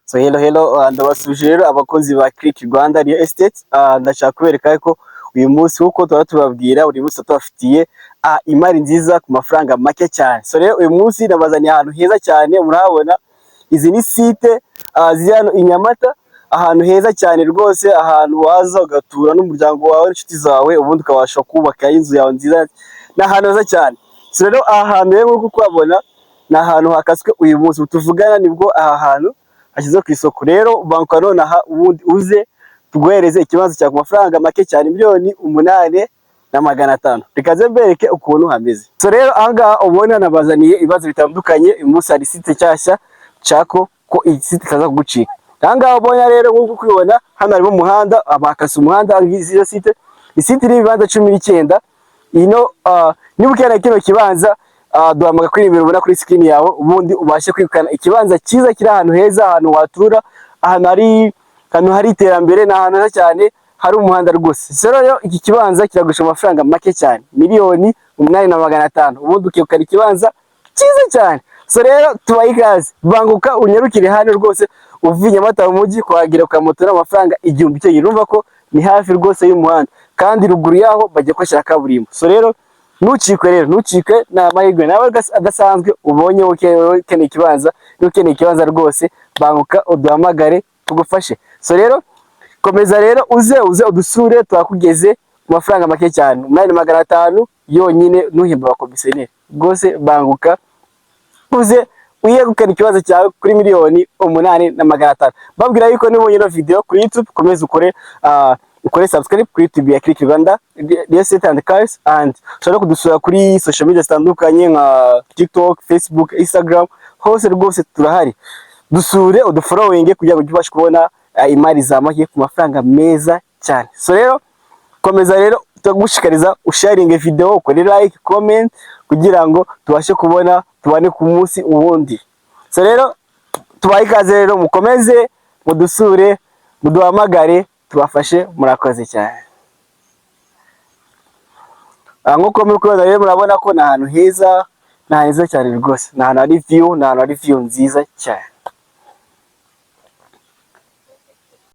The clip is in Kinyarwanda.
So hello ndabasuje rero abakozi ba Click Rwanda Real Estate. Ndashaka kubereka ko uyu munsi uko tubabwira uri munsi tubafitiye imari nziza ku mafaranga make cyane. So rero uyu munsi nabazaniye ahantu heza cyane, murahabona izi ni site ziri hano i Nyamata, ahantu heza cyane rwose, ahantu waza ugatura n'umuryango wawe n'inshuti zawe, ubundi ukabasha kubaka inzu yawe nziza, ni ahantu heza cyane. So rero aha hantu rero nk'uko kubabona ni ahantu hakaswe uyu munsi tuvugana, nibwo aha hantu ashyize ku isoko. Rero banka none aha ubundi uze tuguhereze ikibanza cya ku mafaranga make cyane, miliyoni 8,500,000. Rekaze mbereke ukuntu hameze. So rero ahangaha ubona nabazaniye ibibazo bitandukanye. Uyu munsi hari site cyashya chako ko iyi site itaza kugucika. Ahangaha ubona rero nk'uko kubibona hano harimo umuhanda, abakase umuhanda ngizi site. Isite iri ibibanza 19. Ino niba ukeneye kino kibanza duhamagara kuri nimero ubona kuri screen yawe, ubundi ubashe kwikana ikibanza cyiza kiri ahantu heza, ahantu watura, ahantu hari iterambere, na ahantu heza cyane hari umuhanda rwose. So rero iki kibanza kiragusha amafaranga make cyane, miliyoni 8,500,000, ubundi ukikana ikibanza cyiza cyane. So rero tubaye ikaze, banguka unyarukire hano rwose, uvuye Nyamata mu mujyi kuhagira ukamotora amafaranga 1,000 cyo yirumva ko ni hafi rwose y'umuhanda, kandi ruguru yaho bajya kwashaka kaburimbo. So rero ntucikwe na mahirwe nawe adasanzwe ubonye ukeneye ikibanza, ukeneye ikibanza rwose, banguka uduhamagare tugufashe. So rero komeza rero uze udusure, twakugeze ku mafaranga make cyane, 8,500,000 yonyine, nuhimba abakomisiyoneri rwose. Banguka uze uyegukana ikibanza cyawe kuri miliyoni 8,500,000. Babwira yuko nibonye ino video kuri YouTube, komeza ukore subscribe kuri YouTube ya Click Rwanda Real Estate and Cars, and ushobora kudusura kuri social media zitandukanye nka TikTok, Facebook, Instagram, hose rwose turahari. Dusure udufollowing kugira ngo ubashe kubona imari za make ku mafaranga meza cyane. So rero komeza rero tugushikariza usharinge video, ukore like, comment kugira ngo tubashe kubona tubane ku munsi ubundi. So rero tubaye ikaze rero, mukomeze mudusure, muduhamagare tubafashe, murakoze cyane. Nkuko muri kubona rero murabona ko ni ahantu heza, cyane rwose, ni ahantu hari view nziza cyane.